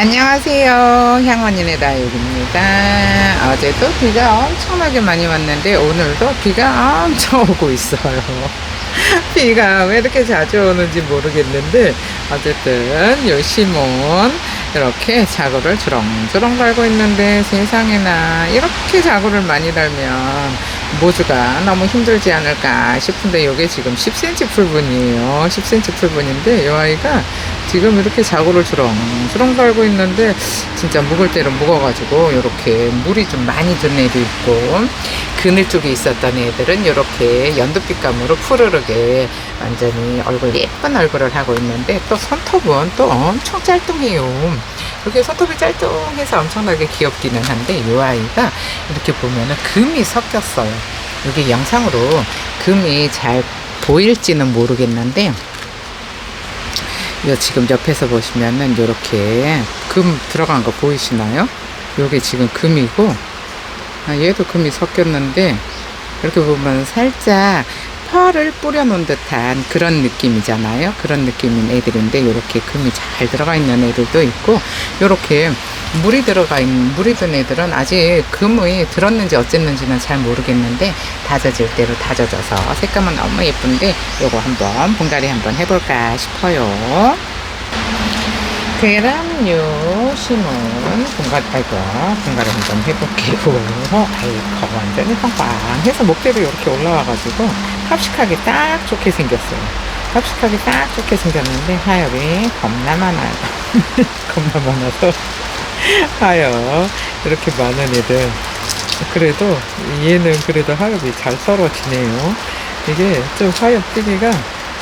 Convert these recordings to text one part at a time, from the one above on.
안녕하세요. 향원인의 다육입니다. 어제도 비가 엄청나게 많이 왔는데 오늘도 비가 엄청 오고 있어요. 비가 왜 이렇게 자주 오는지 모르겠는데 어쨌든 요 시몬 이렇게 자구를 주렁주렁 달고 있는데 세상에나 이렇게 자구를 많이 달면 모주가 너무 힘들지 않을까 싶은데 요게 지금 10cm 풀분이에요. 10cm 풀분인데 이 아이가 지금 이렇게 자구를 주렁주렁 달고 있는데 진짜 묵을 때는 묵어가지고 이렇게 물이 좀 많이 든 애도 있고 그늘 쪽에 있었던 애들은 이렇게 연두빛감으로 푸르르게 완전히 예쁜 얼굴을 하고 있는데 또 손톱은 또 엄청 짤뚱해요. 이렇게 손톱이 짤뚱해서 엄청나게 귀엽기는 한데 이 아이가 이렇게 보면은 금이 섞였어요. 이게 영상으로 금이 잘 보일지는 모르겠는데 요 지금 옆에서 보시면은 요렇게 금 들어간 거 보이시나요? 요게 지금 금이고 얘도 금이 섞였는데 이렇게 보면 살짝 펄을 뿌려 놓은 듯한 그런 느낌이잖아요. 그런 느낌인 애들인데 요렇게 금이 잘 들어가 있는 애들도 있고 요렇게 물이 든 애들은 아직 금이 들었는지 어쨌는지는 잘 모르겠는데 다져질 대로 다져져서 색감은 너무 예쁜데 요거 한번 분갈이 한번 해볼까 싶어요. 계란류 심은 분갈이 한번 해볼게요. 아이고 완전히 빵빵해서 목대로 이렇게 올라와가지고 합식하기 딱 좋게 생겼어요. 합식하기 딱 좋게 생겼는데 하엽이 겁나 많아요. 겁나 많아서 하엽 이렇게 많은 애들 그래도 얘는 그래도 하엽이 잘 썰어지네요. 이게 좀 하엽 뜨기가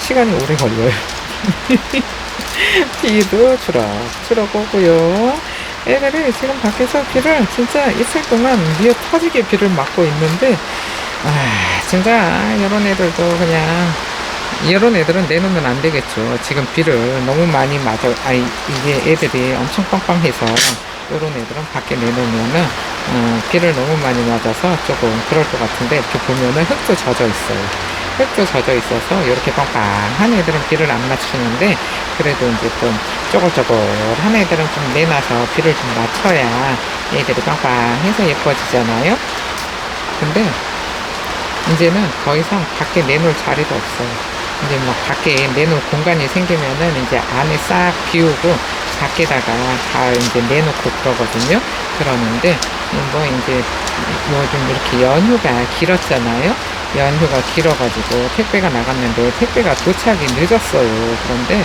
시간이 오래 걸려요. 비도 추럭추럭 오고요. 애들이 지금 밖에서 비를 진짜 이틀 동안 미어 터지게 비를 맞고 있는데 진짜 이런 애들도 그냥 이런 애들은 내놓으면 안 되겠죠. 지금 비를 너무 많이 맞아 이게 애들이 엄청 빵빵해서 이런 애들은 밖에 내놓으면은 비를 너무 많이 맞아서 조금 그럴 것 같은데 이렇게 보면은 흙도 젖어 있어요. 흙도 젖어 있어서 이렇게 빵빵한 애들은 비를 안 맞추는데 그래도 이제 좀 쪼글쪼글한 애들은 좀 내놔서 비를 좀 맞춰야 애들이 빵빵해서 예뻐지잖아요. 근데 이제는 더 이상 밖에 내놓을 자리도 없어요. 이제 막 밖에 내놓을 공간이 생기면은 이제 안에 싹 비우고 밖에다가 다 이제 내놓고 그러거든요. 그러는데 뭐 이제 요즘 이렇게 연휴가 길었잖아요. 연휴가 길어가지고 택배가 나갔는데 택배가 도착이 늦었어요. 그런데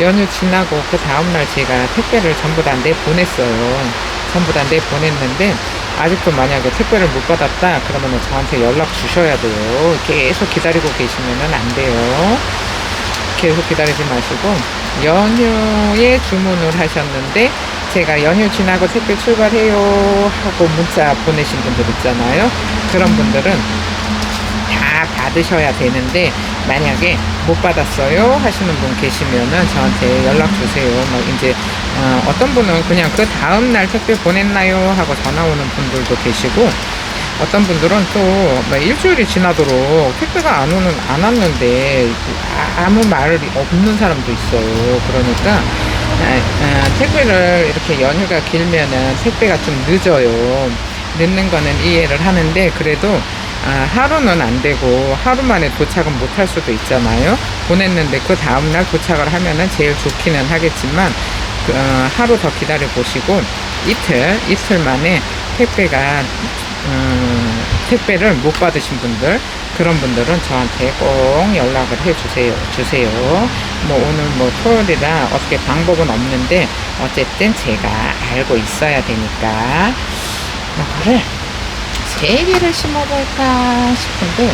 연휴 지나고 그 다음날 제가 택배를 전부 다 내보냈어요. 전부 다 내보냈는데 아직도 만약에 택배를 못 받았다 그러면 저한테 연락 주셔야 돼요. 계속 기다리고 계시면은 안 돼요. 계속 기다리지 마시고 연휴에 주문을 하셨는데 제가 연휴 지나고 택배 출발해요 하고 문자 보내신 분들 있잖아요. 그런 분들은 다 받으셔야 되는데 만약에 못 받았어요 하시는 분 계시면은 저한테 연락 주세요. 뭐 이제 어떤 분은 그냥 그 다음날 택배 보냈나요 하고 전화 오는 분들도 계시고 어떤 분들은 또 뭐 일주일이 지나도록 택배가 안 왔는데 아무 말이 없는 사람도 있어요. 그러니까 택배를 이렇게 연휴가 길면은 택배가 좀 늦어요. 늦는 거는 이해를 하는데 그래도 하루는 안 되고 하루 만에 도착은 못 할 수도 있잖아요. 보냈는데 그 다음날 도착을 하면은 제일 좋기는 하겠지만 하루 더 기다려 보시고 이틀 만에 택배를 못 받으신 분들 그런 분들은 저한테 꼭 연락을 해 주세요. 뭐 오늘 뭐 토요일이라 어떻게 방법은 없는데 어쨌든 제가 알고 있어야 되니까 이거를 3개를 심어볼까 싶은데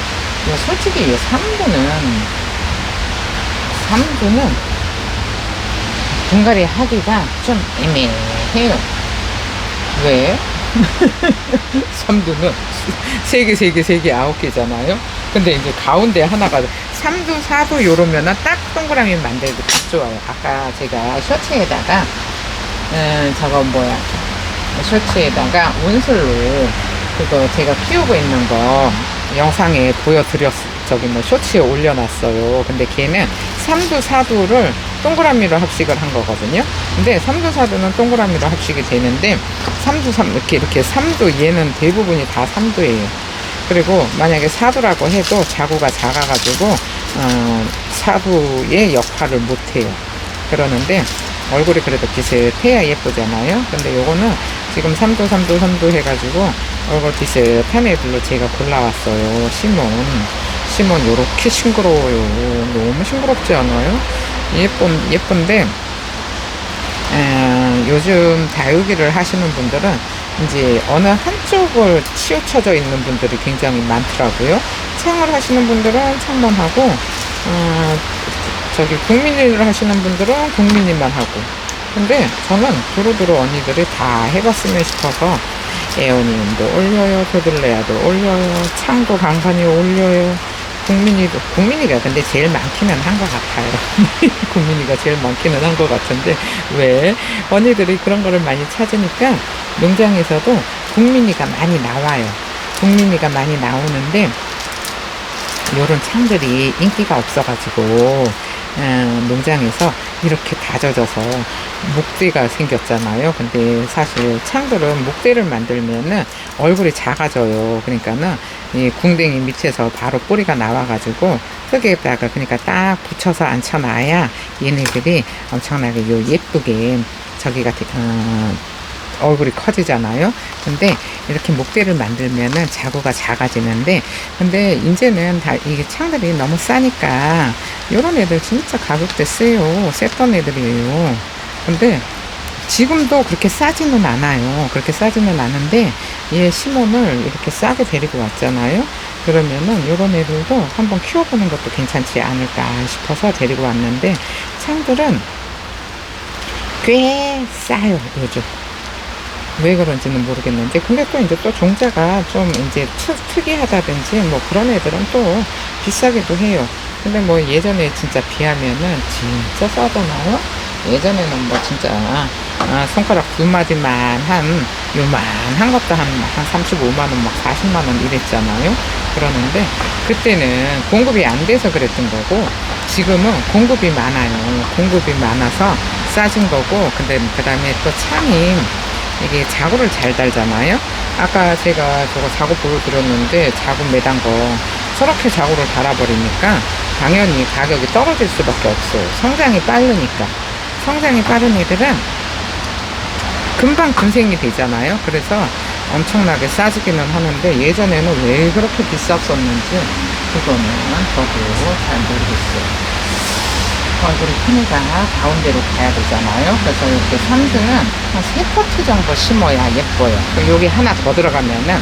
솔직히 이 삼두는 분갈이 하기가 좀 애매해요. 왜? 삼두는 3개 9개잖아요. 근데 이제 가운데 하나가 3두 4두 요러면은 딱 동그라미 만들기 딱 좋아요. 아까 제가 셔츠에다가 셔츠에다가 온슬로 그거 제가 키우고 있는 거 영상에 보여드렸어요. 저기 뭐 쇼츠에 올려놨어요. 근데 걔는 3두 4두를 동그라미로 합식을 한 거거든요. 근데 3두 4두는 동그라미로 합식이 되는데 3두 3 이렇게 3두 얘는 대부분이 다 3두예요. 그리고 만약에 4두라고 해도 자구가 작아가지고 4두의 역할을 못해요. 그러는데 얼굴이 그래도 비슷해야 예쁘잖아요. 근데 요거는 지금 3두 3두 3두 해가지고 얼굴 비슷한 애들로 제가 골라왔어요. 시몬 요렇게 싱그러워요. 너무 싱그럽지 않아요? 예쁜데 요즘 다육이를 하시는 분들은 이제 어느 한쪽을 치우쳐져 있는 분들이 굉장히 많더라고요. 창을 하시는 분들은 창만 하고 저기 국민일을 하시는 분들은 국민일만 하고. 근데 저는 두루두루 언니들이 다 해봤으면 싶어서 에어니움도 올려요, 도들레아도 올려요, 창도 간간히 올려요. 국민이가 근데 제일 많기는 한 것 같아요. 국민이가 제일 많기는 한 것 같은데, 왜? 언니들이 그런 거를 많이 찾으니까 농장에서도 국민이가 많이 나와요. 국민이가 많이 나오는데, 요런 창들이 인기가 없어가지고, 농장에서 이렇게 다져져서 목대가 생겼잖아요. 근데 사실 창들은 목대를 만들면은 얼굴이 작아져요. 그러니까는 이 궁뎅이 밑에서 바로 뿌리가 나와가지고 흙에다가 그러니까 딱 붙여서 앉혀놔야 얘네들이 엄청나게 예쁘게 저기가 얼굴이 커지잖아요. 근데 이렇게 목대를 만들면은 자구가 작아지는데, 근데 이제는 다 이게 창들이 너무 싸니까 요런 애들 진짜 가격대 세요. 셌던 애들이에요. 근데 지금도 그렇게 싸지는 않아요. 그렇게 싸지는 않은데 얘 시몬을 이렇게 싸게 데리고 왔잖아요. 그러면은 요런 애들도 한번 키워보는 것도 괜찮지 않을까 싶어서 데리고 왔는데, 창들은 꽤 싸요 요즘. 왜 그런지는 모르겠는데, 근데 또 이제 또 종자가 좀 이제 특이하다든지 뭐 그런 애들은 또 비싸기도 해요. 근데 뭐 예전에 진짜 비하면은 진짜 싸잖아요. 예전에는 뭐 진짜 손가락 두 마디만 한 요만한 것도 한 35만원 막 40만원 이랬잖아요. 그러는데 그때는 공급이 안 돼서 그랬던 거고, 지금은 공급이 많아요. 공급이 많아서 싸진 거고, 근데 그 다음에 또 창이 이게 자구를 잘 달잖아요. 아까 제가 저거 자구 보여드렸는데, 자구 매단 거 저렇게 자구를 달아버리니까 당연히 가격이 떨어질 수밖에 없어요. 성장이 빠르니까. 성장이 빠른 애들은 금방 군생이 되잖아요. 그래서 엄청나게 싸지기는 하는데, 예전에는 왜 그렇게 비쌌었는지 그거는 저도 잘 모르겠어요. 얼굴이 크니까 가운데로 가야 되잖아요. 그래서 이렇게 3두는 한 3포트 정도 심어야 예뻐요. 여기 하나 더 들어가면은,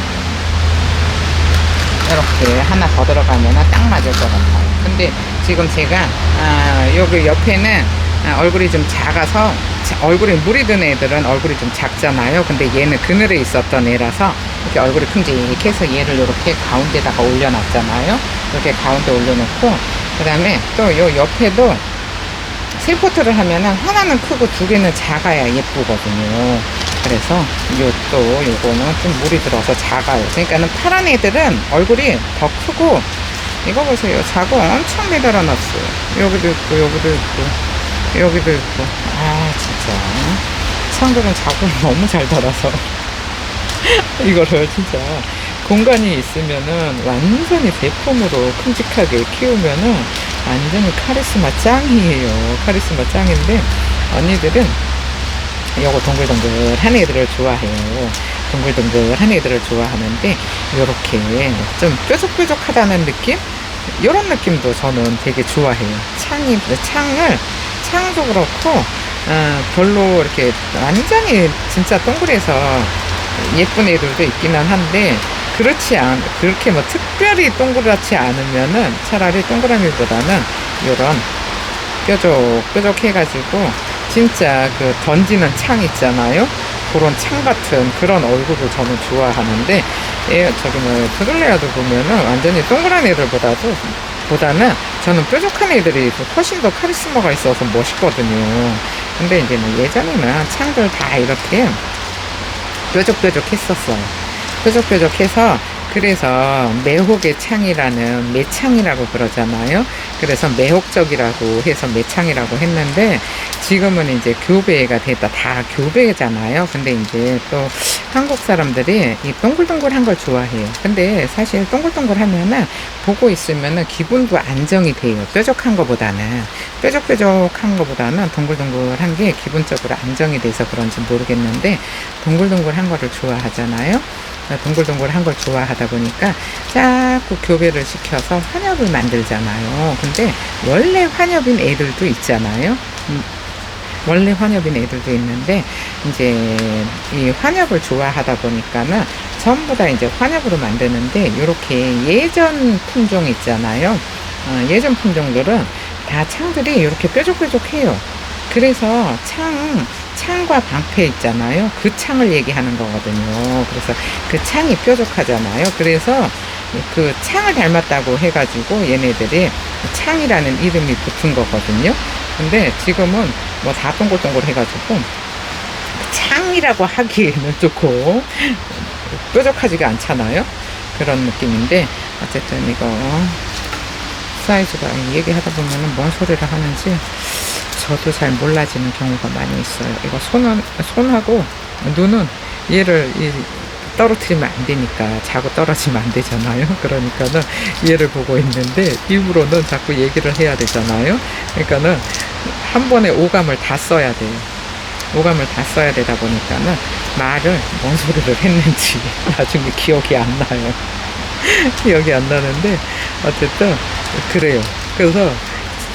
이렇게 하나 더 들어가면은 딱 맞을 것 같아요. 근데 지금 제가 여기 옆에는 얼굴이 좀 작아서, 얼굴에 물이 든 애들은 얼굴이 좀 작잖아요. 근데 얘는 그늘에 있었던 애라서 이렇게 얼굴이 큼직해서 얘를 이렇게 가운데다가 올려놨잖아요. 이렇게 가운데 올려놓고, 그 다음에 또 요 옆에도 3포트를 하면은 하나는 크고 두 개는 작아야 예쁘거든요. 그래서 요거는 좀 물이 들어서 작아요. 그러니까는 파란 애들은 얼굴이 더 크고, 이거 보세요. 자구 엄청 매달아 놨어요. 여기도 있고, 여기도 있고, 여기도 있고. 진짜. 창들은 자구를 너무 잘 달아서. 이거를 진짜 공간이 있으면은 완전히 대품으로 큼직하게 키우면은 완전히 카리스마 짱이에요. 카리스마 짱인데, 언니들은 요거 동글동글한 애들을 좋아해요. 동글동글한 애들을 좋아하는데, 요렇게 좀 뾰족뾰족하다는 느낌? 요런 느낌도 저는 되게 좋아해요. 창도 그렇고, 별로 이렇게 완전히 진짜 동그래서 예쁜 애들도 있기는 한데, 그렇게 뭐 특별히 동그랗지 않으면은 차라리 동그라미보다는 요런 뾰족 해가지고 진짜 그 던지는 창 있잖아요. 그런 창 같은 그런 얼굴을 저는 좋아하는데, 저기 뭐 도들레아도 보면은 완전히 동그란 애들보다는 저는 뾰족한 애들이 훨씬 더 카리스마가 있어서 멋있거든요. 근데 이제 뭐 예전에는 창들 다 이렇게 뾰족뾰족 했었어요. 뾰족뾰족해서 그래서 매혹의 창이라는 매창이라고 그러잖아요. 그래서 매혹적이라고 해서 매창이라고 했는데 지금은 이제 교배가 됐다. 다 교배잖아요. 근데 이제 또 한국 사람들이 이 동글동글한 걸 좋아해요. 근데 사실 동글동글하면은 보고 있으면은 기분도 안정이 돼요. 뾰족한 거보다는 뾰족뾰족한 거보다는 동글동글한 게 기분적으로 안정이 돼서 그런지 모르겠는데 동글동글한 거를 좋아하잖아요. 동글동글한 걸 좋아하다 보니까 자꾸 교배를 시켜서 환엽을 만들잖아요. 근데 원래 환엽인 애들도 있잖아요. 원래 환엽인 애들도 있는데 이제 이 환엽을 좋아하다 보니까는 전부 다 이제 환엽으로 만드는데 이렇게 예전 품종 있잖아요. 예전 품종들은 다 창들이 이렇게 뾰족뾰족해요. 그래서 창과 방패 있잖아요. 그 창을 얘기하는 거거든요. 그래서 그 창이 뾰족하잖아요. 그래서 그 창을 닮았다고 해가지고 얘네들이 창이라는 이름이 붙은 거거든요. 근데 지금은 뭐 다 동글동글 해가지고 창이라고 하기에는 조금 뾰족하지가 않잖아요. 그런 느낌인데 어쨌든 이거 사이즈가 얘기하다 보면은 뭔 소리를 하는지 저도 잘 몰라지는 경우가 많이 있어요. 이거 손하고 눈은 얘를 떨어뜨리면 안 되니까 자고 떨어지면 안 되잖아요. 그러니까는 얘를 보고 있는데 입으로는 자꾸 얘기를 해야 되잖아요. 그러니까는 한 번에 오감을 다 써야 돼요. 오감을 다 써야 되다 보니까는 말을 뭔 소리를 했는지 나중에 기억이 안 나요. 기억이 안 나는데 어쨌든 그래요. 그래서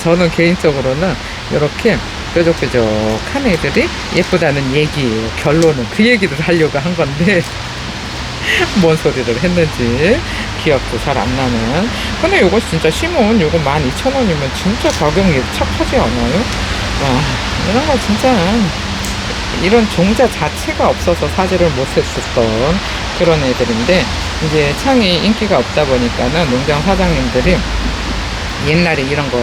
저는 개인적으로는 이렇게 뾰족뾰족한 애들이 예쁘다는 얘기예요. 결론은 그 얘기를 하려고 한 건데 뭔 소리를 했는지 기억도 잘 안 나는. 근데 이거 진짜 심은 요거 12,000원이면 진짜 가격이 착하지 않아요? 와, 이런 거 진짜 이런 종자 자체가 없어서 사지를 못했었던 그런 애들인데 이제 창이 인기가 없다 보니까는 농장 사장님들이 옛날에 이런 거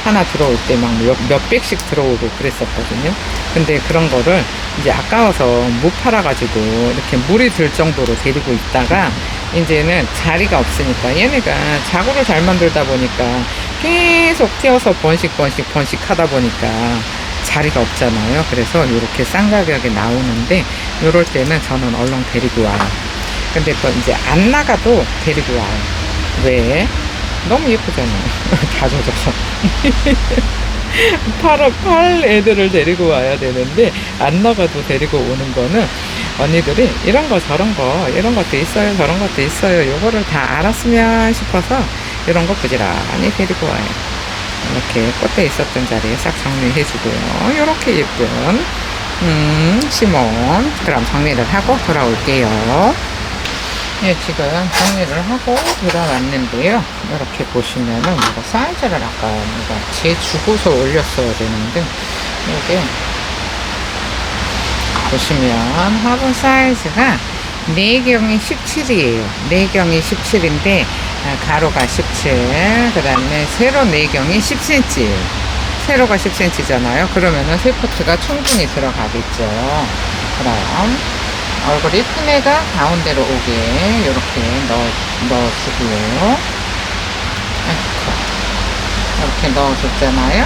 하나 들어올 때 막 몇백씩 들어오고 그랬었거든요. 근데 그런 거를 이제 아까워서 못 팔아가지고 이렇게 물이 들 정도로 데리고 있다가 이제는 자리가 없으니까 얘네가 자구를 잘 만들다 보니까 계속 튀어서 번식 하다 보니까 자리가 없잖아요. 그래서 이렇게 싼 가격에 나오는데 이럴 때는 저는 얼른 데리고 와요. 근데 또 이제 안 나가도 데리고 와요. 왜? 너무 예쁘잖아요. 다 젖어서. 팔 애들을 데리고 와야 되는데 안 나가도 데리고 오는 거는 언니들이 이런 거 저런 거 이런 것도 있어요 저런 것도 있어요 요거를 다 알았으면 싶어서 이런 거 부지런히 데리고 와요. 이렇게 꽃에 있었던 자리에 싹 정리해 주고요. 이렇게 예쁜 시몬. 그럼 정리를 하고 돌아올게요. 예, 지금 정리를 하고 들어왔는데요. 이렇게 보시면은 이거 사이즈를 아까 내가 재주고서 올렸어야 되는데 이게 보시면 화분 사이즈가 내경이 17이에요. 내경이 17인데 가로가 17, 그 다음에 세로 내경이 10cm. 세로가 10cm잖아요. 그러면은 세 포트가 충분히 들어가겠죠. 그럼 얼굴이 큰 애가 가운데로 오게 이렇게 넣어주고요. 이렇게 넣어줬잖아요.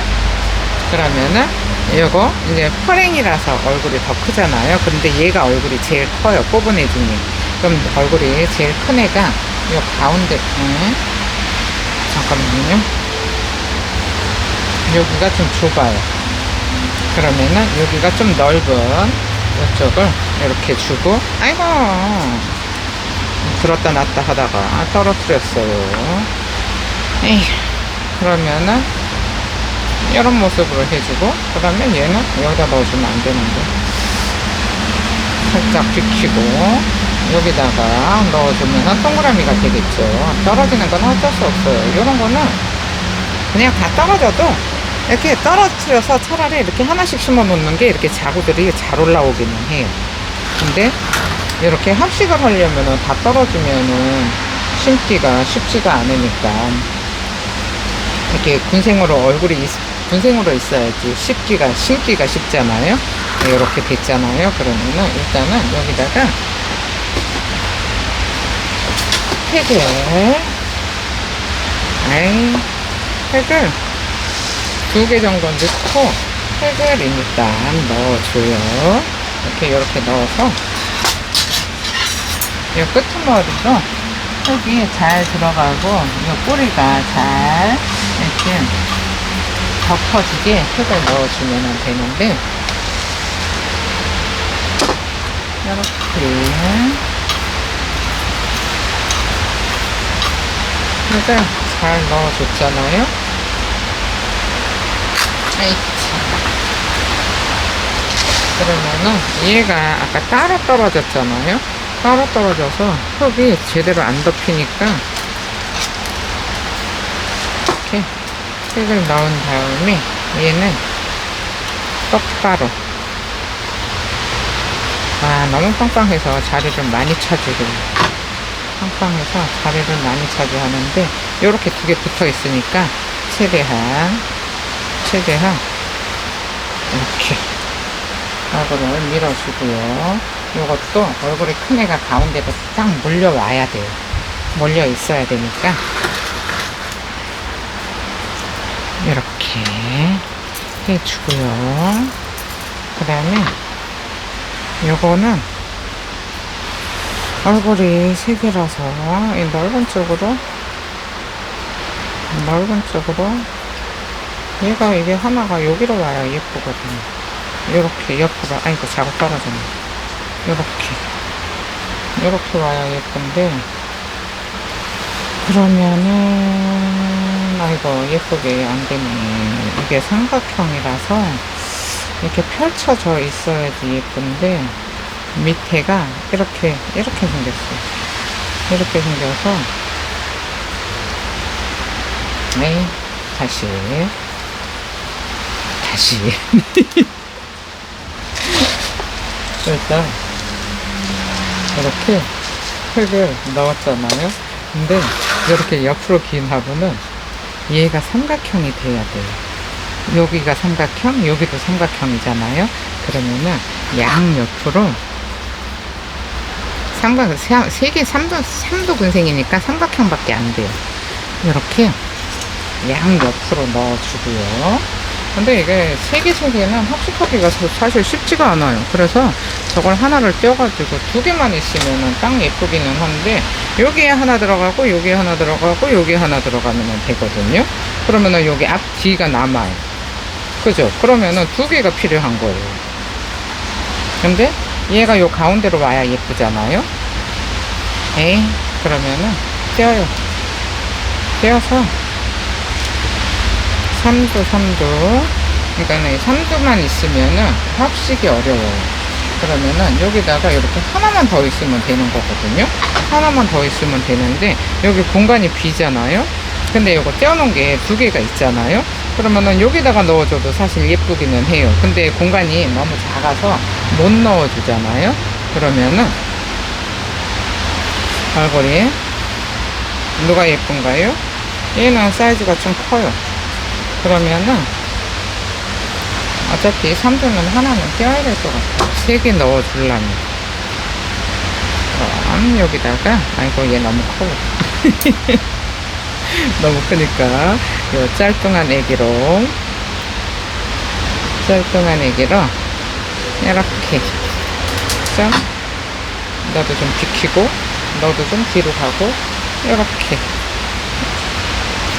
그러면은 이거 이제 퍼랭이라서 얼굴이 더 크잖아요. 근데 얘가 얼굴이 제일 커요. 뽑은 애 중에. 그럼 얼굴이 제일 큰 애가 이 가운데 잠깐만요. 여기가 좀 좁아요. 그러면은 여기가 좀 넓은 이쪽을 이렇게 주고 아이고 들었다 놨다 하다가 떨어뜨렸어요. 에휴. 그러면은 이런 모습으로 해주고 그러면 얘는 여기다 넣어주면 안 되는데 살짝 비키고 여기다가 넣어주면 동그라미가 되겠죠. 떨어지는 건 어쩔 수 없어요. 이런 거는 그냥 다 떨어져도 이렇게 떨어뜨려서 차라리 이렇게 하나씩 심어 놓는 게 이렇게 자구들이 잘 올라오기는 해요. 근데 이렇게 합식을 하려면은 다 떨어지면은 심기가 쉽지가 않으니까 이렇게 군생으로 있어야지 심기가 쉽잖아요. 이렇게 됐잖아요. 그러면은 일단은 여기다가 팩을, 아이, 팩을 2개 정도 넣고, 팩을 일단 넣어줘요. 이렇게 넣어서, 이 끄트머리로 팩이 잘 들어가고, 이 뿌리가 잘, 이렇게 덮어지게 팩을 넣어주면 되는데, 이렇게 팩을 잘 넣어줬잖아요. 그러면은 얘가 아까 따로 떨어졌잖아요. 따로 떨어져서 흙이 제대로 안 덮이니까 이렇게 흙을 넣은 다음에 얘는 똑바로, 너무 빵빵해서 자리를 많이 차지고, 빵빵해서 자리를 많이 차지하는데 요렇게 2개 붙어 있으니까 최대한 이렇게 얼굴을 밀어주고요. 요것도 얼굴이 큰 애가 가운데로 딱 몰려와야 돼요. 몰려 있어야 되니까 이렇게 해주고요. 그 다음에 요거는 얼굴이 3개라서 이 넓은 쪽으로 얘가, 이게 하나가 여기로 와야 예쁘거든요. 요렇게 옆으로, 이거 자꾸 떨어졌네. 요렇게 와야 예쁜데, 그러면은, 예쁘게 안 되네. 이게 삼각형이라서, 이렇게 펼쳐져 있어야지 예쁜데, 밑에가 이렇게 생겼어요. 이렇게 생겨서, 다시 일단 이렇게 팩을 넣었잖아요. 근데 이렇게 옆으로 긴 화분은 얘가 삼각형이 돼야 돼요. 여기가 삼각형, 여기도 삼각형이잖아요. 그러면은 양옆으로 세개 3도 근생이니까 삼각형밖에 안 돼요. 이렇게 양옆으로 넣어주고요. 근데 이게 3개는 합식하기가 사실 쉽지가 않아요. 그래서 저걸 하나를 떼어가지고 2개만 있으면은 딱 예쁘기는 한데, 여기에 하나 들어가고, 여기에 하나 들어가고, 여기에 하나 들어가면 되거든요. 그러면은 여기 앞, 뒤가 남아요. 그죠? 그러면은 2개가 필요한 거예요. 근데 얘가 요 가운데로 와야 예쁘잖아요. 그러면은 떼어요. 떼어서 3도 그러니까 3도만 있으면은 합식이 어려워요. 그러면은 여기다가 이렇게 하나만 더 있으면 되는 거거든요. 하나만 더 있으면 되는데 여기 공간이 비잖아요. 근데 이거 떼어놓은 게 2개가 있잖아요. 그러면은 여기다가 넣어줘도 사실 예쁘기는 해요. 근데 공간이 너무 작아서 못 넣어주잖아요. 그러면은 얼굴이 누가 예쁜가요? 얘는 사이즈가 좀 커요. 그러면은 어차피 3도는 하나는 떼어야 될 것 같아요. 3개 넣어주려면. 그럼 여기다가, 얘 너무 커. 너무 크니까 요 짤뚱한 애기로 이렇게 좀, 너도 좀 비키고, 너도 좀 뒤로 가고,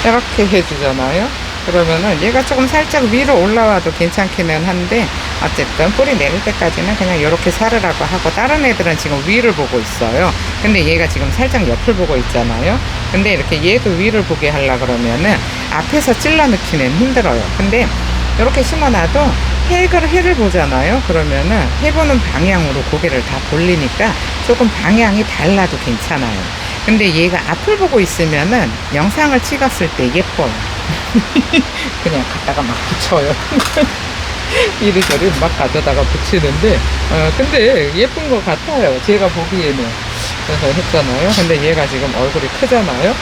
이렇게 해주잖아요. 그러면은 얘가 조금 살짝 위로 올라와도 괜찮기는 한데, 어쨌든 뿌리 내릴 때까지는 그냥 이렇게 살으라고 하고, 다른 애들은 지금 위를 보고 있어요. 근데 얘가 지금 살짝 옆을 보고 있잖아요. 근데 이렇게 얘도 위를 보게 하려 그러면은 앞에서 찔러 넣기는 힘들어요. 근데 이렇게 심어놔도 해를 보잖아요. 그러면은 해 보는 방향으로 고개를 다 돌리니까 조금 방향이 달라도 괜찮아요. 근데 얘가 앞을 보고 있으면은 영상을 찍었을 때 예뻐요. 그냥 갖다가 막 붙여요. 이리저리 막 가져다가 붙이는데, 근데 예쁜 것 같아요. 제가 보기에는. 그래서 했잖아요. 근데 얘가 지금 얼굴이 크잖아요.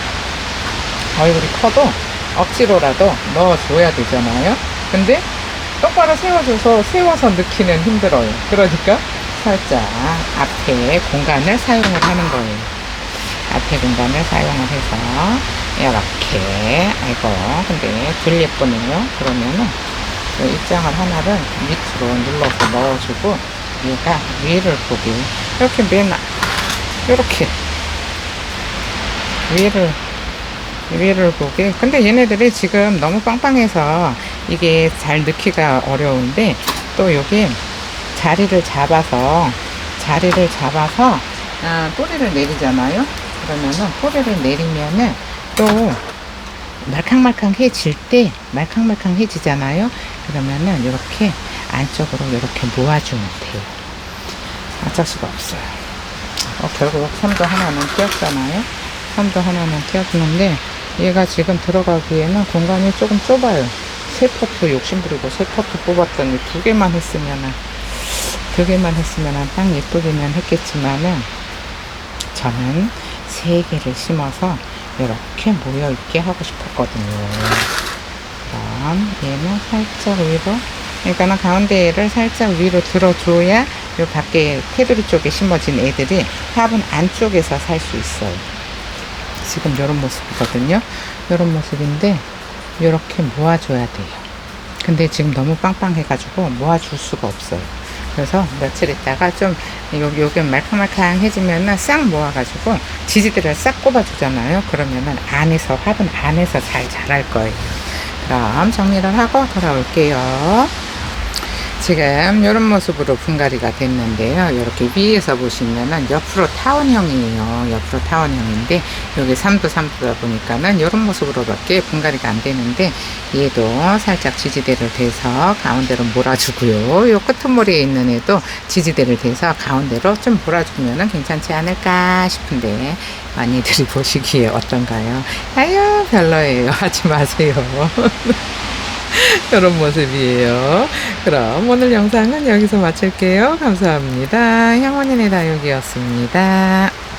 얼굴이 커도 억지로라도 넣어줘야 되잖아요. 근데 똑바로 세워서 넣기는 힘들어요. 그러니까 살짝 앞에 공간을 사용을 하는 거예요. 앞에 공간을 사용을 해서 이렇게, 아이고, 근데 덜 예쁘네요. 그러면은 이 입장을 하나를 밑으로 눌러서 넣어주고 얘가 위를 보게 이렇게 이렇게 위를 보게. 근데 얘네들이 지금 너무 빵빵해서 이게 잘 넣기가 어려운데, 또 여기 자리를 잡아서 뿌리를 내리잖아요. 그러면은 뿌리를 내리면은 또 말캉말캉해지잖아요. 그러면은 이렇게 안쪽으로 이렇게 모아주면 돼요. 안 짤 수가 없어요. 결국 선도 하나는 띄었잖아요. 선도 하나는 띄었는데 얘가 지금 들어가기에는 공간이 조금 좁아요. 세 포트 욕심부리고 세 포트 뽑았더니 두 개만 했으면은 딱 예쁘기는 했겠지만은 저는 세 개를 심어서 이렇게 모여있게 하고 싶었거든요. 그럼 얘는 살짝 위로, 그러니까는 가운데를 살짝 위로 들어줘야 요 밖에 테두리 쪽에 심어진 애들이 화분 안쪽에서 살 수 있어요. 지금 이런 모습이거든요. 이런 모습인데 이렇게 모아줘야 돼요. 근데 지금 너무 빵빵해가지고 모아줄 수가 없어요. 그래서 며칠 있다가 좀 요게 말캉말캉해지면은 싹 모아가지고 지지대를 싹 꼽아주잖아요. 그러면은 화분 안에서 잘 자랄 거예요. 그럼 정리를 하고 돌아올게요. 지금 이런 모습으로 분갈이가 됐는데요. 이렇게 위에서 보시면은 옆으로 타원형이에요. 옆으로 타원형인데 여기 3도 3도다 보니까는 이런 모습으로밖에 분갈이가 안 되는데, 얘도 살짝 지지대를 대서 가운데로 몰아주고요. 요 끄트머리에 있는 애도 지지대를 대서 가운데로 좀 몰아주면은 괜찮지 않을까 싶은데, 많이들이 보시기에 어떤가요? 아유, 별로예요. 하지 마세요. 이런 모습이에요. 그럼 오늘 영상은 여기서 마칠게요. 감사합니다. 향원인의 다육이었습니다.